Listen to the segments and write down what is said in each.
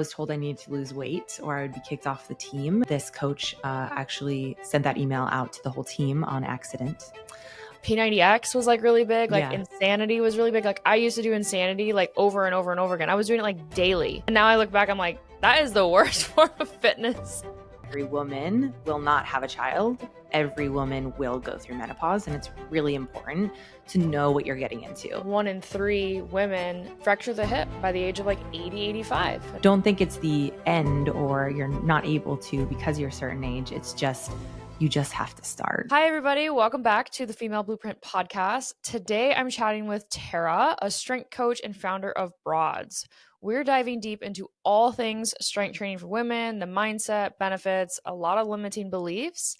was told I needed to lose weight or I would be kicked off the team. This coach actually sent that email out to the whole team on accident. P90X was like really big. Like Yeah. Insanity was really big. Like I used to do Insanity like over and over and over again. I was doing it like daily. And now I look back, I'm like, that is the worst form of fitness. Every woman will not have a child. Every woman will go through menopause, and it's really important to know what you're getting into. 1 in 3 women fracture the hip by the age of like 80, 85. Don't think it's the end or you're not able to because you're a certain age. It's just, you just have to start. Hi, everybody. Welcome back to the Female Blueprint podcast. Today, I'm chatting with Tara, a strength coach and founder of Broads. We're diving deep into all things strength training for women, the mindset, benefits, a lot of limiting beliefs,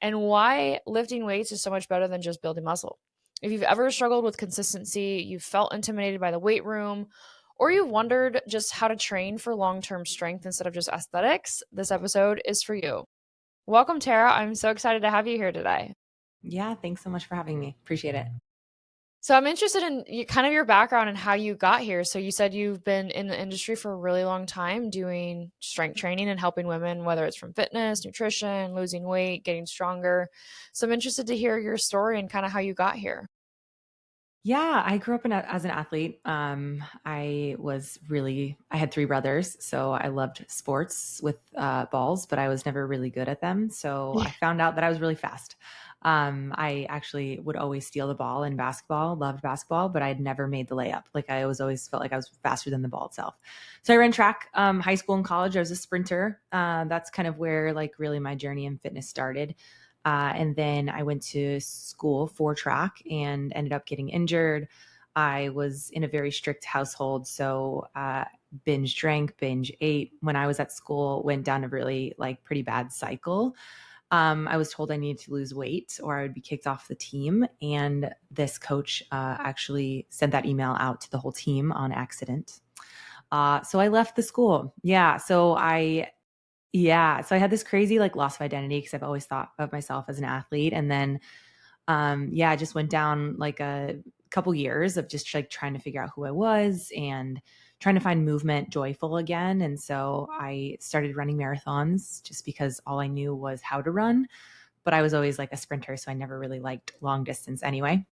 and why lifting weights is so much better than just building muscle. If you've ever struggled with consistency, you've felt intimidated by the weight room, or you've wondered just how to train for long-term strength instead of just aesthetics, this episode is for you. Welcome, Tara. I'm so excited to have you here today. Yeah, thanks so much for having me. Appreciate it. So I'm interested in kind of your background and how you got here. So you said you've been in the industry for a really long time doing strength training and helping women, whether it's from fitness, nutrition, losing weight, getting stronger. So I'm interested to hear your story and kind of how you got here. Yeah, I grew up as an athlete. I had 3 brothers, so I loved sports with balls, but I was never really good at them. So I found out that I was really fast. I actually would always steal the ball in basketball, loved basketball, but I'd never made the layup. Like I always felt like I was faster than the ball itself. So I ran track, high school and college. I was a sprinter. That's kind of where like really my journey in fitness started. And then I went to school for track and ended up getting injured. I was in a very strict household. So binge drank, binge ate. When I was at school, went down a really like pretty bad cycle. I was told I needed to lose weight or I would be kicked off the team. And this coach actually sent that email out to the whole team on accident. So I left the school. So I had this crazy like loss of identity because I've always thought of myself as an athlete. And then, I just went down like a couple years of just like trying to figure out who I was and trying to find movement joyful again. And so I started running marathons just because all I knew was how to run, but I was always like a sprinter. So I never really liked long distance anyway.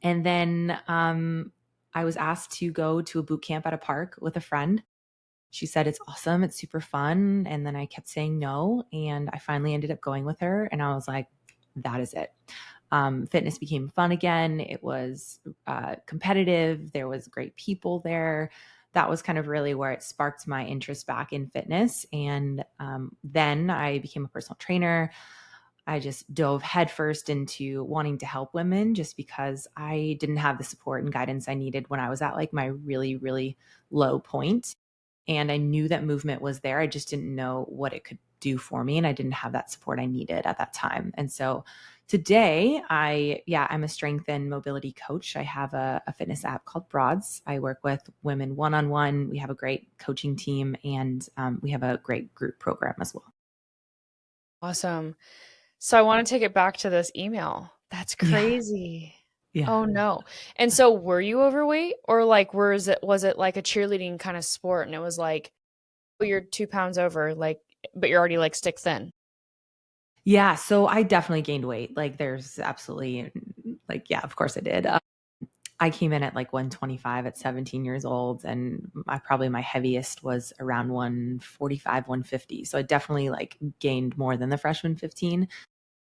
And then, I was asked to go to a boot camp at a park with a friend. She said, it's awesome. It's super fun. And then I kept saying no. And I finally ended up going with her. And I was like, that is it. Fitness became fun again. It was competitive. There was great people there. That was kind of really where it sparked my interest back in fitness. And then I became a personal trainer. I just dove headfirst into wanting to help women just because I didn't have the support and guidance I needed when I was at like my really, really low point. And I knew that movement was there. I just didn't know what it could do for me. And I didn't have that support I needed at that time. And so today I'm a strength and mobility coach. I have a fitness app called Broads. I work with women one-on-one. We have a great coaching team and we have a great group program as well. Awesome. So I want to take it back to this email. That's crazy. Yeah. Oh no. And so were you overweight or like was it like a cheerleading kind of sport and it was like, oh, you're 2 pounds over, like, but you're already like stick thin? Yeah. So I definitely gained weight. Like there's absolutely like, yeah, of course I did. I came in at like 125 at 17 years old and my heaviest was around 145, 150. So I definitely like gained more than the freshman 15.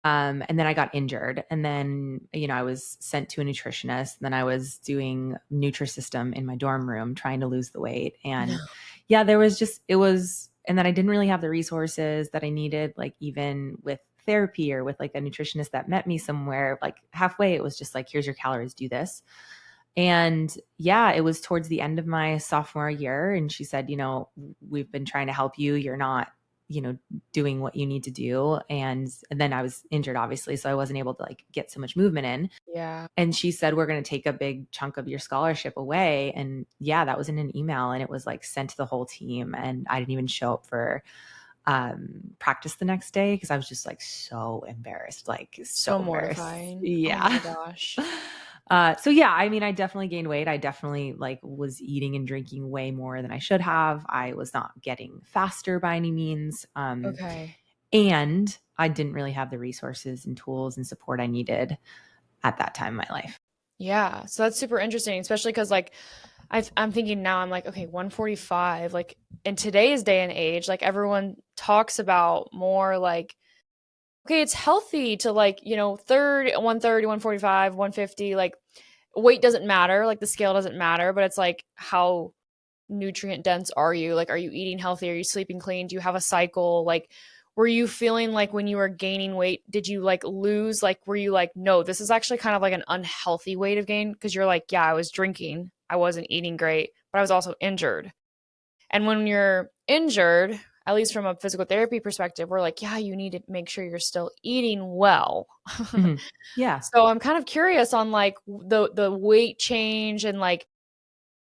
And then I got injured and then, I was sent to a nutritionist. Then I was doing Nutrisystem in my dorm room trying to lose the weight. And yeah, and then I didn't really have the resources that I needed, like even with therapy or with like a nutritionist that met me somewhere, like halfway, it was just like, here's your calories, do this. And yeah, it was towards the end of my sophomore year. And she said, we've been trying to help you. You're not, doing what you need to do. And then I was injured, obviously. So I wasn't able to like get so much movement in. Yeah. And she said, we're going to take a big chunk of your scholarship away. And yeah, that was in an email and it was like sent to the whole team. And I didn't even show up for practice the next day because I was just like so embarrassed, like so embarrassed. mortifying. Yeah. Oh my gosh. So yeah, I mean, I definitely gained weight. I definitely like was eating and drinking way more than I should have. I was not getting faster by any means. Okay. And I didn't really have the resources and tools and support I needed at that time in my life. Yeah. So that's super interesting, especially because like I'm thinking now, I'm like, okay, 145, like in today's day and age, like everyone talks about more like, okay, it's healthy to like, 130, 145, 150, like weight doesn't matter, like the scale doesn't matter, but it's like how nutrient dense are you? Like, are you eating healthy? Are you sleeping clean? Do you have a cycle? Like, were you feeling like when you were gaining weight, did you like lose? Like, were you like, no, this is actually kind of like an unhealthy weight of gain? Because you're like, yeah, I was drinking, I wasn't eating great, but I was also injured. And when you're injured, at least from a physical therapy perspective, we're like, yeah, you need to make sure you're still eating well. Mhm. Yeah. So I'm kind of curious on like the weight change and like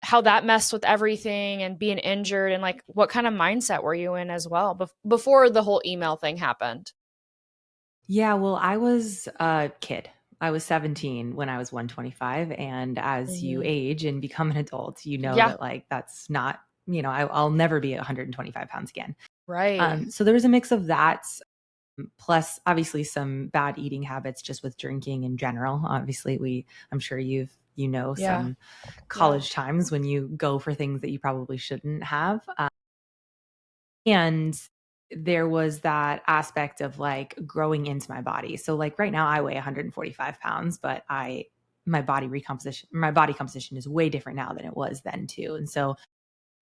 how that messed with everything and being injured and like what kind of mindset were you in as well before the whole email thing happened? Yeah, well, I was a kid. I was 17 when I was 125. And as you Mhm. age and become an adult, you know Yeah, that like that's not, I'll never be 125 pounds again. right. So there was a mix of that, plus obviously some bad eating habits just with drinking in general. Obviously, I'm sure Yeah, some yeah. college times when you go for things that you probably shouldn't have. And there was that aspect of like growing into my body. So like right now I weigh 145 pounds, but my body composition is way different now than it was then too. And so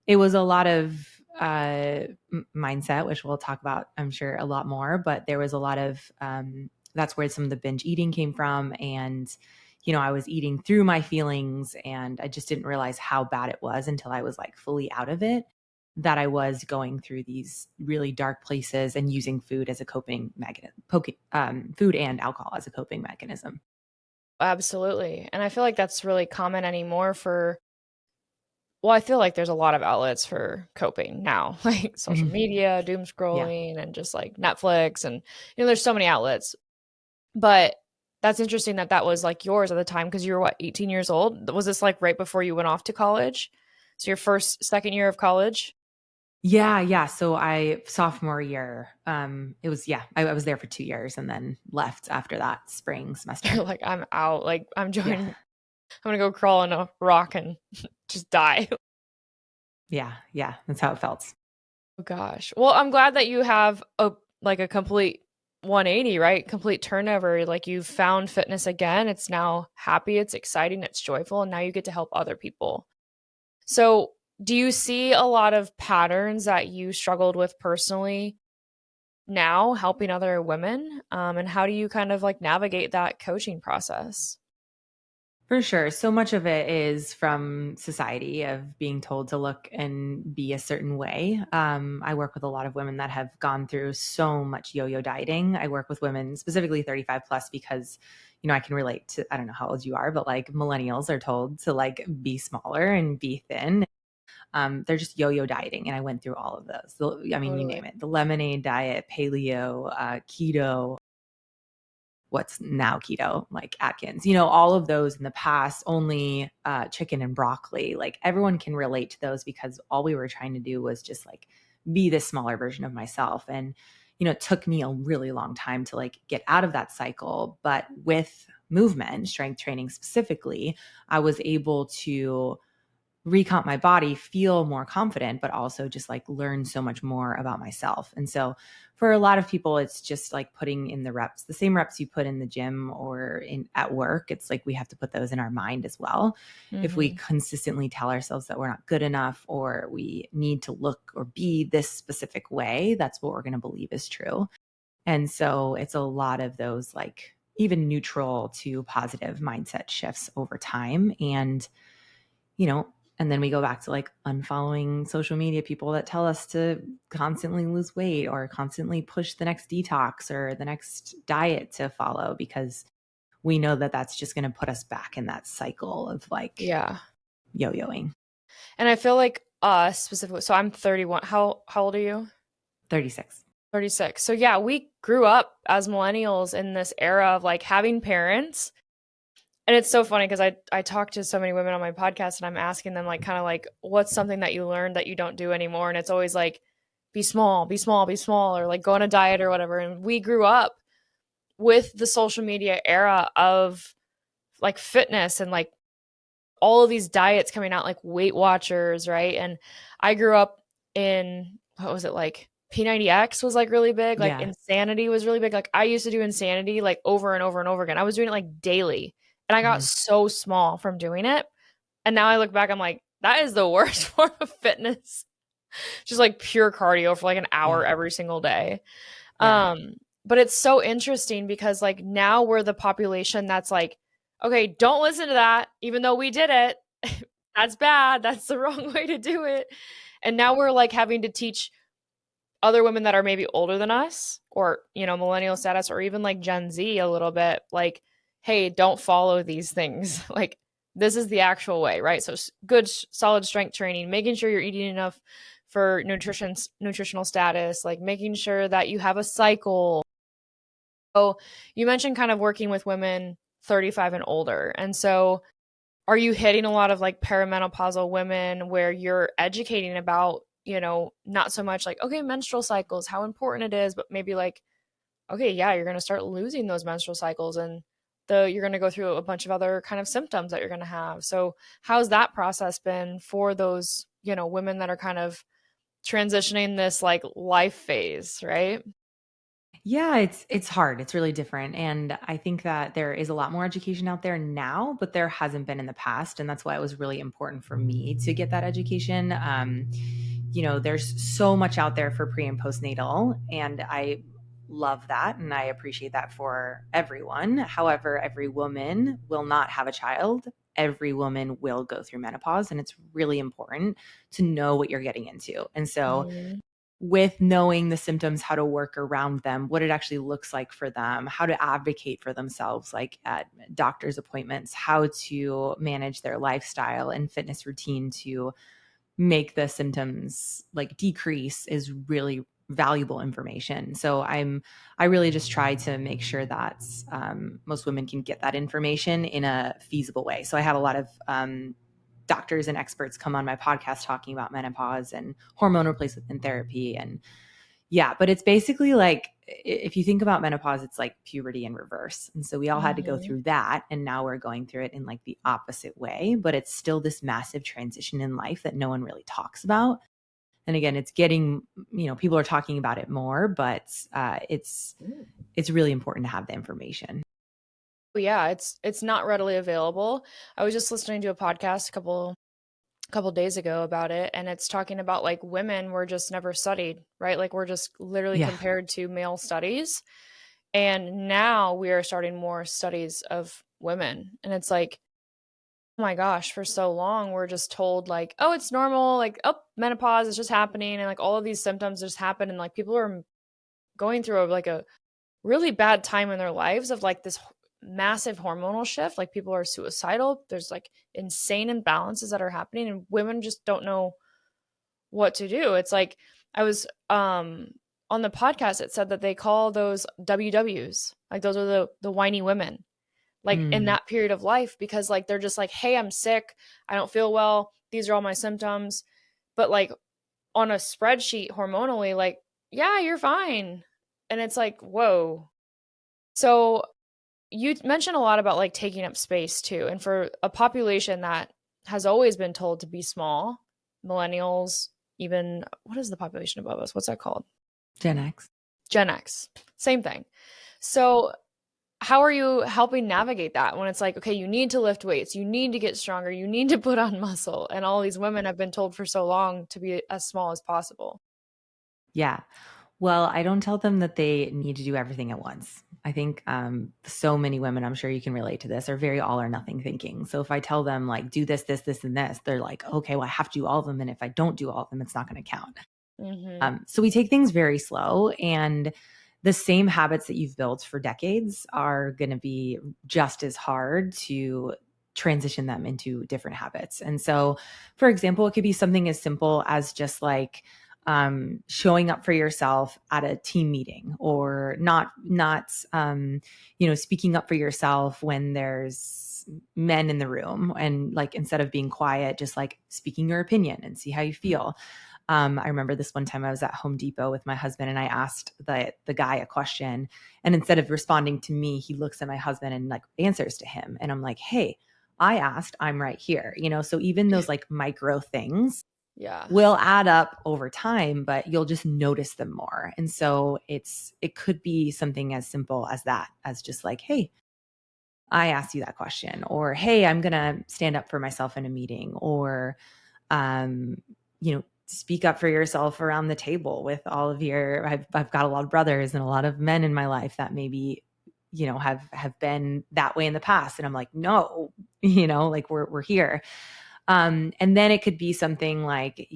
it was a lot of mindset, which we'll talk about, I'm sure, a lot more. But there was a lot of that's where some of the binge eating came from, and I was eating through my feelings, and I just didn't realize how bad it was until I was like fully out of it. That I was going through these really dark places and using food as a coping mechanism, food and alcohol as a coping mechanism. Absolutely. And I feel like that's really common anymore for, well, I feel like there's a lot of outlets for coping now, like social Mhm. media, doom Yeah. scrolling, and just like Netflix. And, there's so many outlets. But that's interesting that that was like yours at the time because you were what, 18 years old? Was this like right before you went off to college? So your first, second year of college? Yeah, yeah. So I sophomore year, it was I was there for 2 years and then left after that spring semester. You're like, I'm out. Like, I'm Yeah, joining, I'm gonna go crawl in a rock and just die. yeah, yeah. That's how it felt. Oh gosh. Well, I'm glad that you have a complete 180, right? Complete turnover. Like you've found fitness again. It's now happy, it's exciting, it's joyful, and now you get to help other people. So, do you see a lot of patterns that you struggled with personally now helping other women? And how do you kind of like navigate that coaching process? For sure. So much of it is from society of being told to look and be a certain way. I work with a lot of women that have gone through so much yo-yo dieting. I work with women specifically 35 plus because, I can relate to, I don't know how old you are, but like millennials are told to like be smaller and be thin. They're just yo-yo dieting, and I went through all of those. I mean, you Totally. name it: the lemonade diet, paleo, keto, what's now keto, like Atkins. All of those in the past, only chicken and broccoli. Like everyone can relate to those because all we were trying to do was just like be this smaller version of myself. And it took me a really long time to like get out of that cycle. But with movement, strength training specifically, I was able to recomp my body, feel more confident, but also just like learn so much more about myself. And so for a lot of people, it's just like putting in the reps, the same reps you put in the gym or in at work. It's like we have to put those in our mind as well. If we Hmm. consistently tell ourselves that we're not good enough or we need to look or be this specific way, that's what we're going to believe is true. And so it's a lot of those like even neutral to positive mindset shifts over time. You know, and then we go back to like unfollowing social media people that tell us to constantly lose weight or constantly push the next detox or the next diet to follow because we know that that's just going to put us back in that cycle of like Yeah. yo-yoing. And I feel like us specifically, so I'm 31. How old are you? 36. 36. So yeah, we grew up as millennials in this era of like having parents And it's so funny because I talk to so many women on my podcast and I'm asking them like kind of like what's something that you learned that you don't do anymore, and it's always like be small, be small, be small, or like go on a diet or whatever. And we grew up with the social media era of like fitness and like all of these diets coming out, like Weight Watchers, right? And I grew up in, what was it, like P90X was like really big, like Yeah. Insanity was really big. Like I used to do Insanity like over and over and over again. I was doing it like daily, and I got Mhm. so small from doing it. And now I look back, I'm like, that is the worst form of fitness. Just like pure cardio for like an hour Yeah. every single day. Yeah. Um, but it's so interesting because like now we're the population that's like, okay, don't listen to that, even though we did it. That's bad. That's the wrong way to do it. And now we're like having to teach other women that are maybe older than us or, you know, millennial status or even like Gen Z a little bit, like, hey, don't follow these things. Like, this is the actual way, right? So, good, solid strength training, making sure you're eating enough for nutritional status, like making sure that you have a cycle. So, you mentioned kind of working with women 35 and older. And so, are you hitting a lot of like perimenopausal women where you're educating about, you know, not so much like, okay, menstrual cycles, how important it is, but maybe like, okay, yeah, you're going to start losing those menstrual cycles and you're going to go through a bunch of other kind of symptoms that you're going to have. So, how's that process been for those, you know, women that are kind of transitioning this like life phase, right? Yeah, it's hard. It's really different. And I think that there is a lot more education out there now, but there hasn't been in the past. And that's why it was really important for me to get that education. There's so much out there for pre and postnatal, and I love that and I appreciate that for everyone. However, every woman will not have a child. Every woman will go through menopause, and it's really important to know what you're getting into. And so Mm-hmm. with knowing the symptoms, how to work around them, what it actually looks like for them, how to advocate for themselves, like at doctor's appointments, how to manage their lifestyle and fitness routine to make the symptoms like decrease is really valuable information. So I really just try to make sure that most women can get that information in a feasible way. So I have a lot of doctors and experts come on my podcast talking about menopause and hormone replacement therapy. And yeah, but it's basically like if you think about menopause, it's like puberty in reverse. And so we all had to go Mm-hmm. through that. And now we're going through it in like the opposite way. But it's still this massive transition in life that no one really talks about. And again, it's getting, people are talking about it more, but it's really important to have the information. Yeah, it's not readily available. I was just listening to a podcast a couple days ago about it, and it's talking about like women were just never studied, right? Like we're just literally Yeah. compared to male studies, and now we are starting more studies of women, and it's like, oh my gosh, for so long we're just told like, oh, it's normal, like, oh, menopause is just happening, and like all of these symptoms just happen, and like people are going through like a really bad time in their lives of like this massive hormonal shift. Like people are suicidal. There's like insane imbalances that are happening, and women just don't know what to do. It's like I was on the podcast, it said that they call those WWs. Like those are the whiny women. Like in Mm. that period of life, because like they're just like, hey, I'm sick. I don't feel well. These are all my symptoms. But like on a spreadsheet hormonally, like, yeah, you're fine. And it's like, whoa. So you mentioned a lot about like taking up space too. And for a population that has always been told to be small, millennials, even what is the population above us? What's that called? Gen X. Gen X. Same thing. So how are you helping navigate that when it's like, okay, you need to lift weights, you need to get stronger, you need to put on muscle, and all these women have been told for so long to be as small as possible? Yeah. Well, I don't tell them that they need to do everything at once. I think so many women, I'm sure you can relate to this, are very all or nothing thinking. So if I tell them like do this, this, this, and this, they're like, okay, well, I have to do all of them. And if I don't do all of them, it's not going to count. Mm-hmm. So we take things very slow, and the same habits that you've built for decades are going to be just as hard to transition them into different habits. And so, for example, it could be something as simple as just like showing up for yourself at a team meeting, or not speaking up for yourself when there's men in the room, and like instead of being quiet, just like speaking your opinion and see how you feel. I remember this one time I was at Home Depot with my husband, and I asked the guy a question, and instead of responding to me, he looks at my husband and like answers to him. And I'm like, hey, I asked, I'm right here. So even those like micro things Yeah. will add up over time, but you'll just notice them more. And so it could be something as simple as that, as just like, hey, I asked you that question, or hey, I'm going to stand up for myself in a meeting, or um, speak up for yourself around the table with all of I've got a lot of brothers and a lot of men in my life that maybe, have been that way in the past. And I'm like, no, like we're here. And then it could be something like,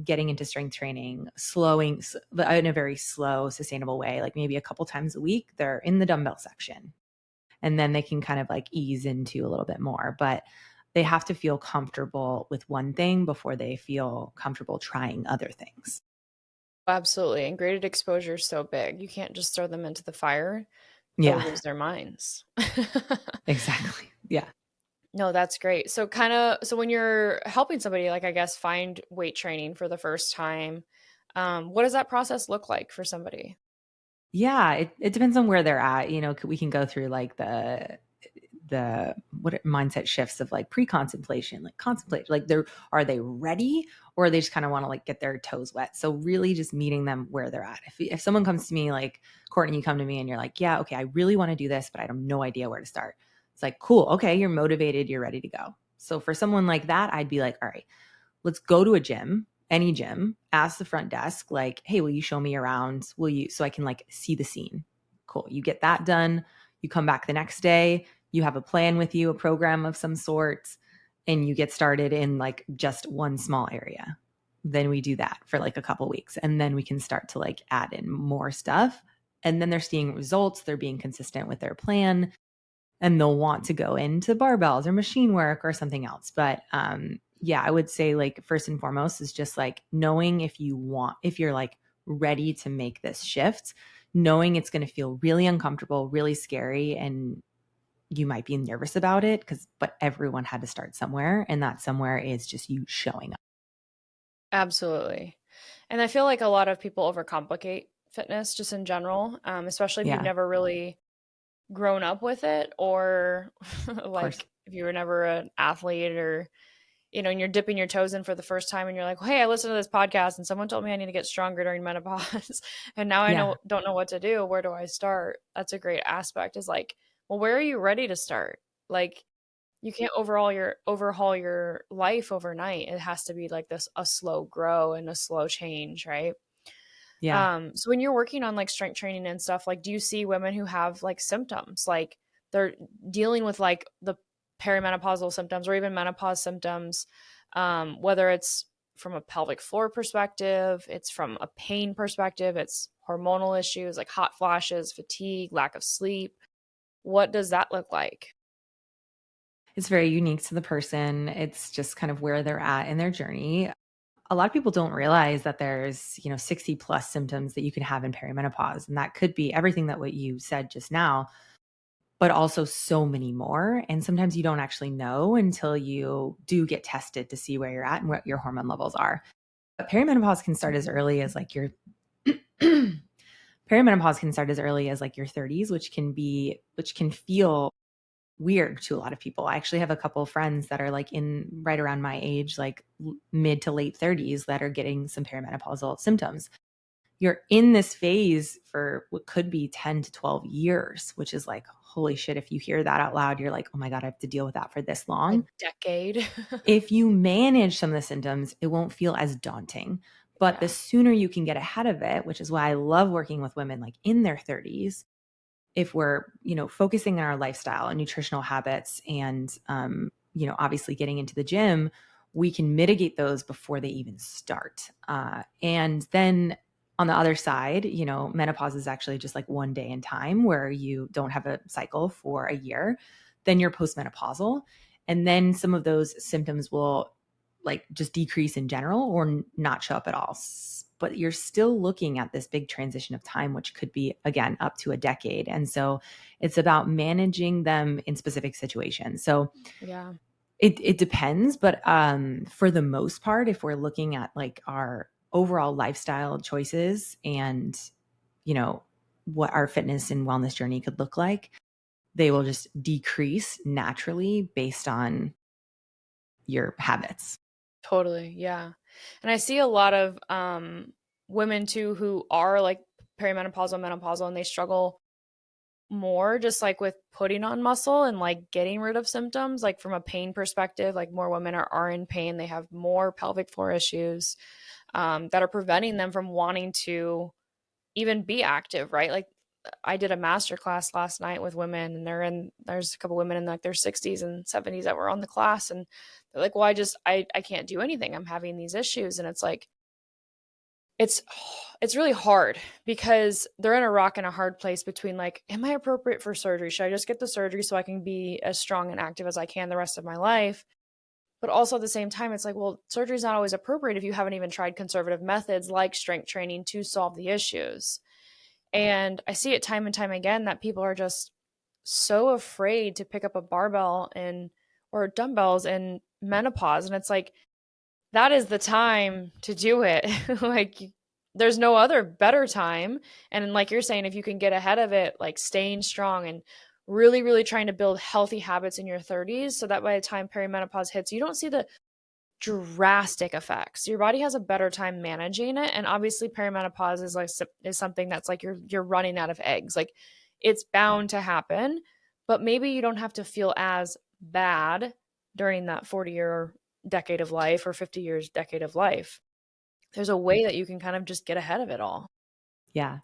getting into strength training, slowing in a very slow, sustainable way, like maybe a couple times a week, they're in the dumbbell section, and then they can kind of like ease into a little bit more. But they have to feel comfortable with one thing before they feel comfortable trying other things. Absolutely. And graded exposure is so big. You can't just throw them into the fire. They'll Yeah, lose their minds. exactly. Yeah. No, that's great. So when you're helping somebody, like I guess find weight training for the first time, what does that process look like for somebody? Yeah, it depends on where they're at. We can go through like the what mindset shifts of like pre-contemplation, like contemplate, like are they ready, or they just kind of want to like get their toes wet. So really just meeting them where they're at. If someone comes to me like, Courtney, you come to me and you're like, yeah, okay, I really want to do this, but I have no idea where to start. It's like, cool, okay, you're motivated, you're ready to go. So for someone like that, I'd be like, all right, let's go to a gym, any gym, ask the front desk, like, hey, will you show me around? So I can like see the scene. Cool. You get that done. You come back the next day, you have a plan with you, a program of some sort, and you get started in like just one small area. Then we do that for like a couple weeks, and then we can start to like add in more stuff. And then they're seeing results, they're being consistent with their plan, and they'll want to go into barbells or machine work or something else. But yeah, I would say like first and foremost is just like knowing if you're like ready to make this shift, knowing it's going to feel really uncomfortable, really scary, and you might be nervous about it, but everyone had to start somewhere, and that somewhere is just you showing up. Absolutely. And I feel like a lot of people overcomplicate fitness just in general, especially if you've Yeah, never really grown up with it, or of course. like if you were never an athlete, or and you're dipping your toes in for the first time and you're like, hey, I listened to this podcast and someone told me I need to get stronger during menopause and now I Yeah. don't know what to do. Where do I start? That's a great aspect, is like, well, where are you ready to start? Like, you can't overhaul your life overnight. It has to be like this, a slow grow and a slow change, right? Yeah. So when you're working on like strength training and stuff, like, do you see women who have like symptoms, like they're dealing with like the perimenopausal symptoms or even menopause symptoms, whether it's from a pelvic floor perspective, it's from a pain perspective, it's hormonal issues like hot flashes, fatigue, lack of sleep. What does that look like? It's very unique to the person. It's just kind of where they're at in their journey. A lot of people don't realize that there's, 60 plus symptoms that you can have in perimenopause. And that could be everything that what you said just now, but also so many more. And sometimes you don't actually know until you do get tested to see where you're at and what your hormone levels are. But perimenopause can start as early as like your perimenopause can start as early as like your 30s, which can feel weird to a lot of people. I actually have a couple of friends that are like in right around my age, like mid to late 30s, that are getting some perimenopausal symptoms. You're in this phase for what could be 10 to 12 years, which is like, holy shit. If you hear that out loud, you're like, oh my God, I have to deal with that for this A long. decade. If you manage some of the symptoms, it won't feel as daunting. But the Yeah. sooner you can get ahead of it, which is why I love working with women like in their 30s, if we're focusing on our lifestyle and nutritional habits, and obviously getting into the gym, we can mitigate those before they even start. And then on the other side, menopause is actually just like one day in time where you don't have a cycle for a year. Then you're postmenopausal, and then some of those symptoms will like just decrease in general or not show up at all. but you're still looking at this big transition of time, which could be, again, up to a decade. And so it's about managing them in specific situations. So Yeah. it depends, but for the most part, if we're looking at like our overall lifestyle choices and, you know, what our fitness and wellness journey could look like, they will just decrease naturally based on your habits. Totally. Yeah. And I see a lot of women too who are like perimenopausal, menopausal, and they struggle more just like with putting on muscle and like getting rid of symptoms, like from a pain perspective. Like more women are in pain, they have more pelvic floor issues that are preventing them from wanting to even be active, right? Like I did a master class last night with women, and there's a couple women in like their 60s and 70s that were on the class, and they're like, well, I can't do anything, I'm having these issues. And it's like it's it's really hard because they're in a rock and a hard place between like, am I appropriate for surgery? Should I just get the surgery so I can be as strong and active as I can the rest of my life? But also at the same time, it's like, well, surgery is not always appropriate if you haven't even tried conservative methods like strength training to solve the issues. And I see it time and time again that people are just so afraid to pick up a barbell and or dumbbells in menopause. And it's like, that is the time to do it. Like, there's no other better time. And like you're saying, if you can get ahead of it, like staying strong and really, really trying to build healthy habits in your 30s so that by the time perimenopause hits, you don't see the drastic effects. Your body has a better time managing it. And obviously perimenopause is like is something that's like you're running out of eggs. Like it's bound to happen, but maybe you don't have to feel as bad during that 40-year decade of life or 50 years decade of life. There's a way that you can kind of just get ahead of it all. Yeah.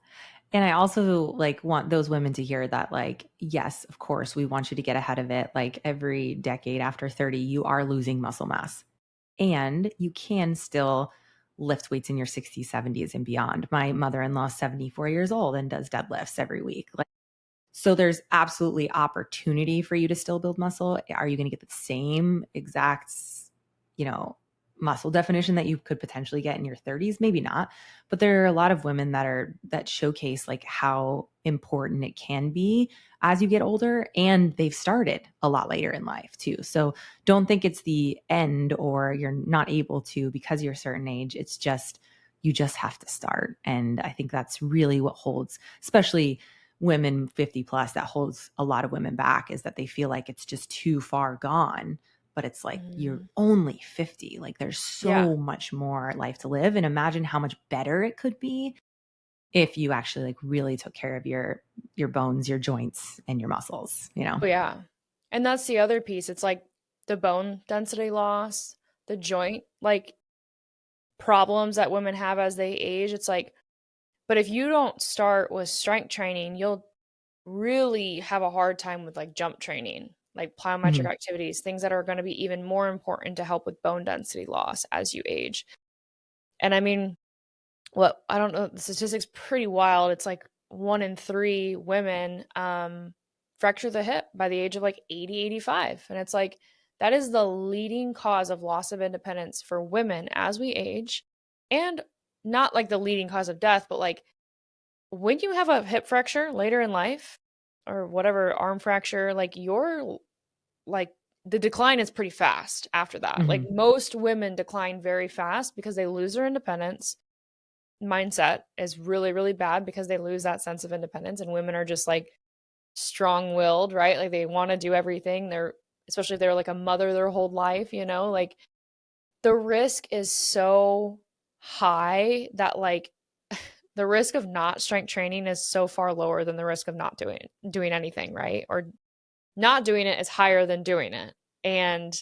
And I also like want those women to hear that, like, yes, of course, we want you to get ahead of it. Like every decade after 30, you are losing muscle mass and you can still lift weights in your 60s, 70s, and beyond. My mother in law is 74 years old and does deadlifts every week. Like, so there's absolutely opportunity for you to still build muscle. Are you going to get the same exact, you know, muscle definition that you could potentially get in your 30s? Maybe not. But there are a lot of women that showcase like how important it can be as you get older, and they've started a lot later in life too. So don't think it's the end or you're not able to because you're a certain age. It's just you just have to start. And I think that's really what holds, especially women 50 plus, that holds a lot of women back, is that they feel like it's just too far gone. But it's like you're Mhm. only 50. Like there's Yeah. so much more life to live. And imagine how much better it could be if you actually like really took care of your bones, your joints, and your muscles, you know? Oh, yeah. And that's the other piece. It's like the bone density loss, the joint like problems that women have as they age. It's like, but if you don't start with strength training, you'll really have a hard time with like jump training, like plyometric Mhm. activities, things that are going to be even more important to help with bone density loss as you age. And I mean, what I don't know, the statistics pretty wild. It's like 1 in 3 women fracture the hip by the age of like 80, 85. And it's like that is the leading cause of loss of independence for women as we age. And not like the leading cause of death, but like when you have a hip fracture later in life or whatever arm fracture, like you're like the decline is pretty fast after that. Like Mhm. most women decline very fast because they lose their independence. Mindset is really, really bad because they lose that sense of independence, and women are just like strong-willed, right? Like they want to do everything. They're especially if they're like a mother their whole life, you know, like the risk is so high that like the risk of not strength training is so far lower than the risk of not doing anything, right? Or not doing it is higher than doing it. And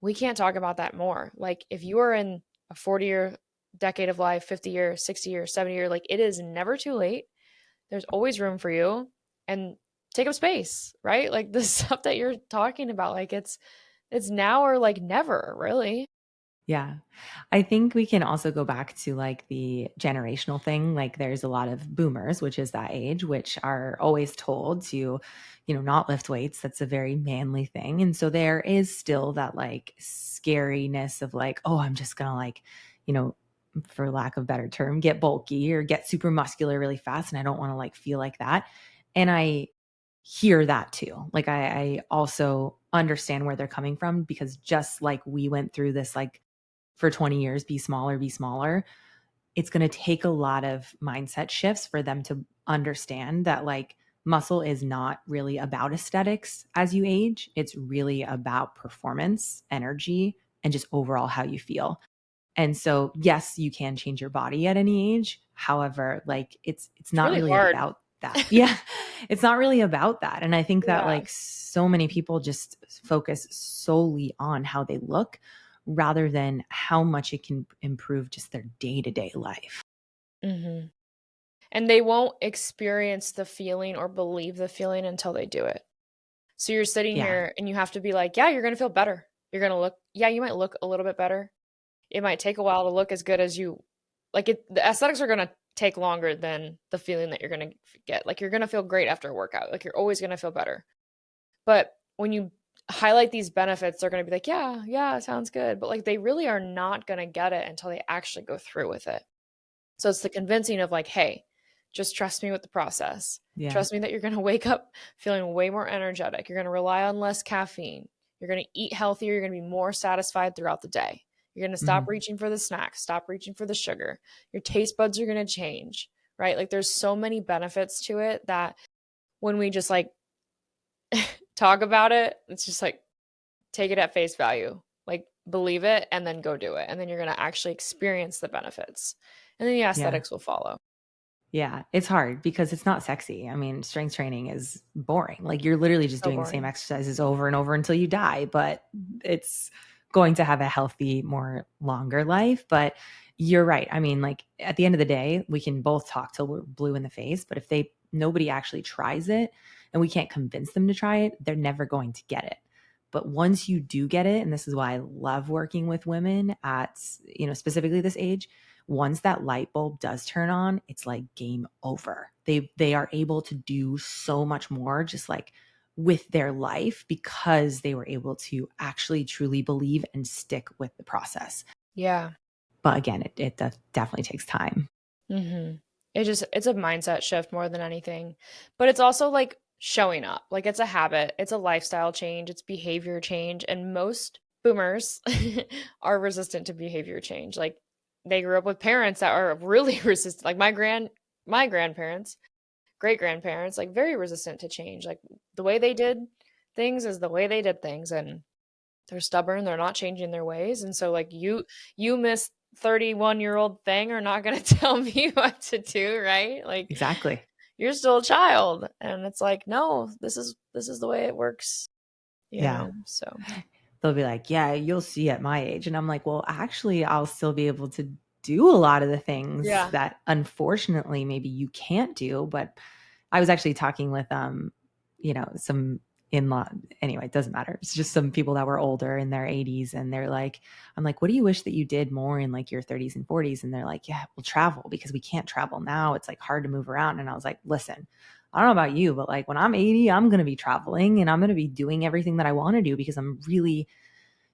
we can't talk about that more. Like if you are in a 40-year decade of life, 50-year, 60-year, 70-year, like it is never too late. There's always room for you, and take up space, right? Like the stuff that you're talking about, like it's now or like never, really. Yeah. I think we can also go back to like the generational thing. Like there's a lot of boomers, which is that age, which are always told to, not lift weights. That's a very manly thing. And so there is still that like scariness of like, oh, I'm just going to like, you know, for lack of a better term, get bulky or get super muscular really fast. And I don't want to like feel like that. And I hear that too. Like I also understand where they're coming from, because just like we went through this, like for 20 years, be smaller. It's going to take a lot of mindset shifts for them to understand that like muscle is not really about aesthetics as you age. It's really about performance, energy, and just overall how you feel. And so, yes, you can change your body at any age. However, like it's It's not really really hard. about that. Yeah. It's not really about that. And I think that Yeah. like so many people just focus solely on how they look rather than how much it can improve just their day-to-day life. Mhm. And they won't experience the feeling or believe the feeling until they do it. So you're sitting Yeah. here and you have to be like, "Yeah, you're gonna feel better. You're gonna look yeah, you might look a little bit better. It might take a while to look as good as you like it the aesthetics are gonna take longer than the feeling that you're gonna get. Like, you're gonna feel great after a workout. Like, you're always gonna feel better. But when you highlight these benefits, they're gonna be like, "Yeah, yeah, sounds good." But, like, they really are not gonna get it until they actually go through with it. So it's the convincing of like, "Hey, just trust me with the process. Yeah. Trust me that you're gonna wake up feeling way more energetic. You're gonna rely on less caffeine. You're gonna eat healthier. You're gonna be more satisfied throughout the day. You're gonna stop Mhm. reaching for the snacks, stop reaching for the sugar. Your taste buds are gonna change, right? Like there's so many benefits to it that when we just like talk about it, it's just like take it at face value. Like believe it and then go do it. And then you're gonna actually experience the benefits. And then the Yeah. aesthetics will follow. Yeah, it's hard because it's not sexy. I mean, strength training is boring. Like you're literally just So doing the same boring. exercises over and over until you die, but it's going to have a healthy, more longer life. But you're right. I mean, like at the end of the day, we can both talk till we're blue in the face, but if nobody actually tries it and we can't convince them to try it, they're never going to get it. But once you do get it, and this is why I love working with women at, specifically this age, once that light bulb does turn on, it's like game over. They are able to do so much more just like with their life because they were able to actually truly believe and stick with the process. Yeah. But again, it definitely takes time. Mhm. It's a mindset shift more than anything. But it's also like showing up. Like it's a habit, it's a lifestyle change, it's behavior change, and most boomers are resistant to behavior change. Like they grew up with parents that are really resistant. Like my grandparents, great grandparents, like very resistant to change. Like the way they did things is the way they did things and they're stubborn, they're not changing their ways, and so, like, you miss 31-year-old thing are not gonna tell me what to do, right? Like, Exactly. you're still a child, and it's like, "No, this is the way it works," Yeah. so They'll be like, "Yeah, you'll see at my age." And I'm like, "Well, actually, I'll still be able to do a lot of the things yeah. that unfortunately maybe you can't do." But I was actually talking with some in-law, anyway, it doesn't matter. It's just some people that were older in their 80s, and they're like, I'm like, "What do you wish that you did more in like your 30s and 40s?" And they're like, "Yeah, we'll travel because we can't travel now. It's like hard to move around." And I was like, "Listen, I don't know about you, but like when I'm 80, I'm going to be traveling and I'm going to be doing everything that I want to do because I'm really,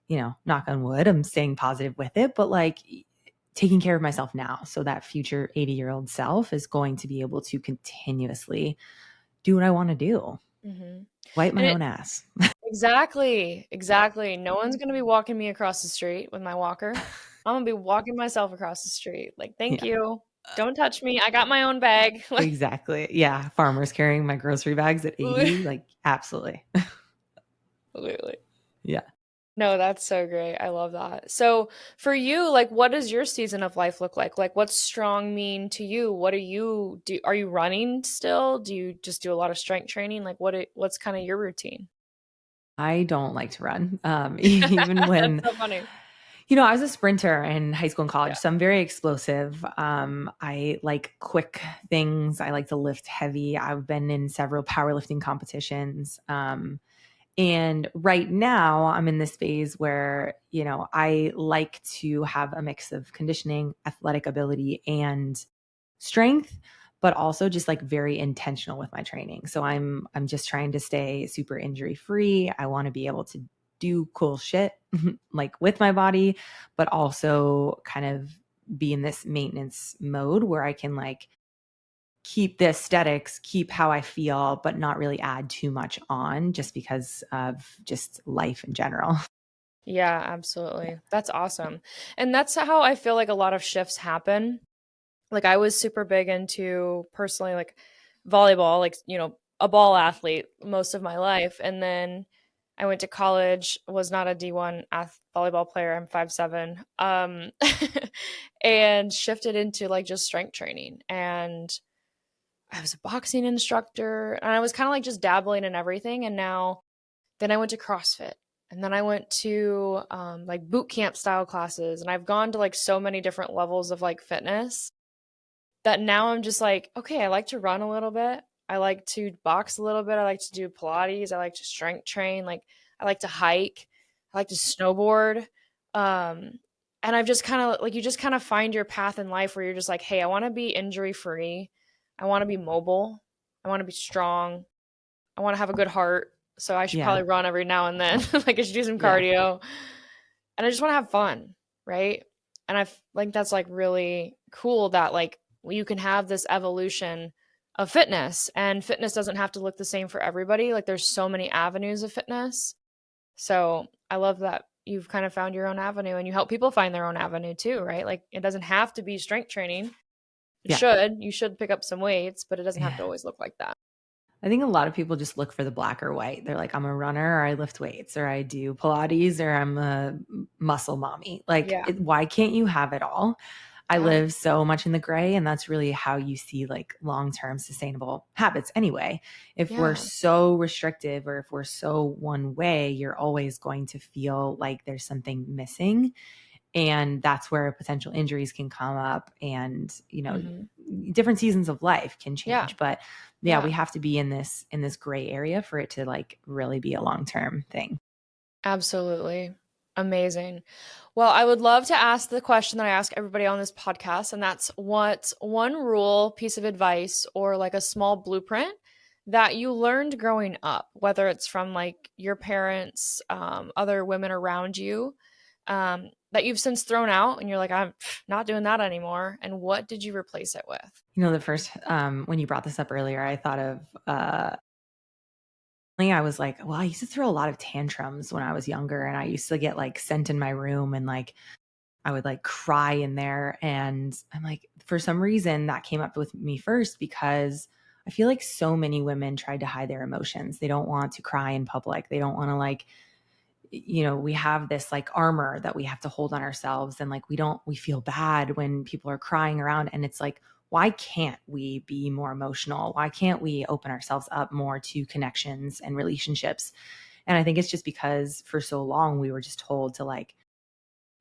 knock on wood, I'm staying positive with it, but like taking care of myself now so that future 80-year-old self is going to be able to continuously do what I want to do, Mhm. wipe And my it own ass." exactly, exactly. No one's gonna be walking me across the street with my walker. I'm gonna be walking myself across the street, like, "Thank Yeah, you. Don't touch me. I got my own bag." Like, exactly. Yeah. Farmers carrying my grocery bags at 80, like, absolutely. absolutely. Yeah. No, that's so great. I love that. So, for you, like, what does your season of life look like? Like, what's strong mean to you? What do you do? Are you running still? Do you just do a lot of strength training? Like, what's kind of your routine? I don't like to run. Even That's when, so funny. I was a sprinter in high school and college, Yeah. so I'm very explosive. I like quick things. I like to lift heavy. I've been in several powerlifting competitions. And right now, I'm in this phase where, I like to have a mix of conditioning, athletic ability, and strength, but also just like very intentional with my training. So I'm just trying to stay super injury free. I want to be able to do cool shit like with my body, but also kind of be in this maintenance mode where I can like keep the aesthetics, keep how I feel, but not really add too much on just because of just life in general. Yeah, absolutely. That's awesome. And that's how I feel like a lot of shifts happen. Like I was super big into personally like volleyball, like, a ball athlete most of my life. And then I went to college, was not a D1 volleyball player. I'm 5'7". And shifted into like just strength training. And I was a boxing instructor and I was kind of like just dabbling in everything. And now then I went to CrossFit and then I went to like boot camp style classes. And I've gone to like so many different levels of like fitness that now I'm just like, okay, I like to run a little bit. I like to box a little bit. I like to do Pilates. I like to strength train. Like I like to hike. I like to snowboard. And I've just kind of like, you just kind of find your path in life where you're just like, hey, I want to be injury free. I want to be mobile. I want to be strong. I want to have a good heart. So I should Yeah. probably run every now and then. Like I should do some Yeah. cardio. And I just want to have fun. Right. And I think that's like really cool that like you can have this evolution of fitness, and fitness doesn't have to look the same for everybody. Like there's so many avenues of fitness. So I love that you've kind of found your own avenue and you help people find their own avenue too, right? Like it doesn't have to be strength training. Yeah. You should pick up some weights, but it doesn't have Yeah. to always look like that. I think a lot of people just look for the black or white. They're like, I'm a runner, or I lift weights, or I do Pilates, or I'm a muscle mommy. Like, Yeah. why can't you have it all? I Yeah. live so much in the gray, and that's really how you see like long-term sustainable habits anyway. If we're Yeah. so restrictive or if we're so one way, you're always going to feel like there's something missing. And that's where potential injuries can come up, and Hmm. different seasons of life can Yeah. change. But yeah, we Yeah. have to be in this gray area for it to like really be a long-term thing. Absolutely. Amazing. Well, I would love to ask the question that I ask everybody on this podcast, and that's what's one rule, piece of advice, or like a small blueprint that you learned growing up, whether it's from like your parents, other women around you, that you've since thrown out and you're like, I'm not doing that anymore. And what did you replace it with? The first when you brought this up earlier, I thought of I was like, well, I used to throw a lot of tantrums when I was younger, and I used to get like sent in my room, and like I would like cry in there. And I'm like, for some reason that came up with me first, because I feel like so many women tried to hide their emotions. They don't want to cry in public. They don't want to like, we have this like armor that we have to hold on ourselves. And like, we feel bad when people are crying around. And it's like, why can't we be more emotional? Why can't we open ourselves up more to connections and relationships? And I think it's just because for so long we were just told to like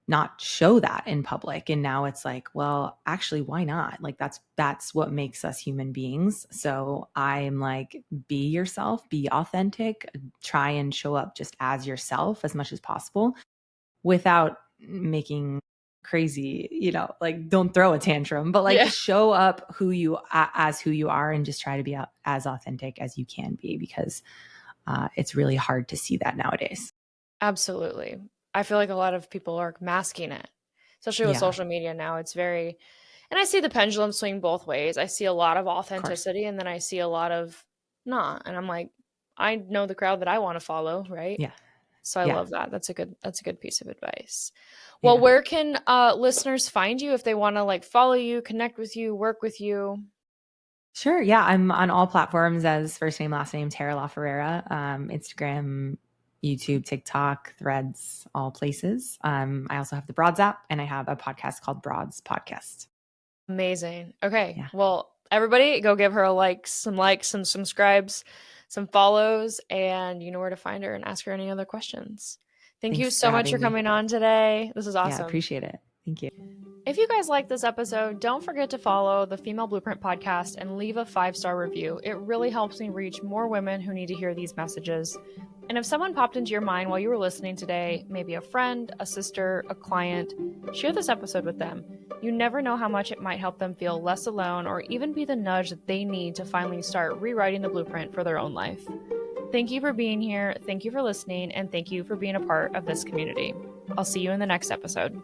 not show that in public. And now it's like, well, actually, why not? Like that's what makes us human beings. So I'm like, be yourself, be authentic, try and show up just as yourself as much as possible without making crazy, like don't throw a tantrum, but like Yeah, just show up as who you are, and just try to be as authentic as you can be, because it's really hard to see that nowadays. absolutely. I feel like a lot of people are masking it, especially with Yeah, social media now. It's very, and I see the pendulum swing both ways. I see a lot of of course. authenticity and then I see a lot of not. And I'm like, I know the crowd that I want to follow, right? Yeah. So I Yeah. love that. That's a good piece of advice. Well, Yeah. where can listeners find you if they want to like follow you, connect with you, work with you? Sure. Yeah. I'm on all platforms as first name, last name, Tara LaFerrara, Instagram, YouTube, TikTok, Threads, all places. I also have the Broads app, and I have a podcast called Broads Podcast. Amazing. Okay. Yeah. Well, everybody go give her a likes, some subscribes, some follows, and you know where to find her and ask her any other questions. Thank you Thanks for so much for having me. coming on today. This is Yeah. awesome. Appreciate it. Thank you. If you guys like this episode, don't forget to follow the Female Blueprint podcast and leave a 5-star review. It really helps me reach more women who need to hear these messages. And if someone popped into your mind while you were listening today, maybe a friend, a sister, a client, share this episode with them. You never know how much it might help them feel less alone, or even be the nudge that they need to finally start rewriting the blueprint for their own life. Thank you for being here, thank you for listening, and thank you for being a part of this community. I'll see you in the next episode.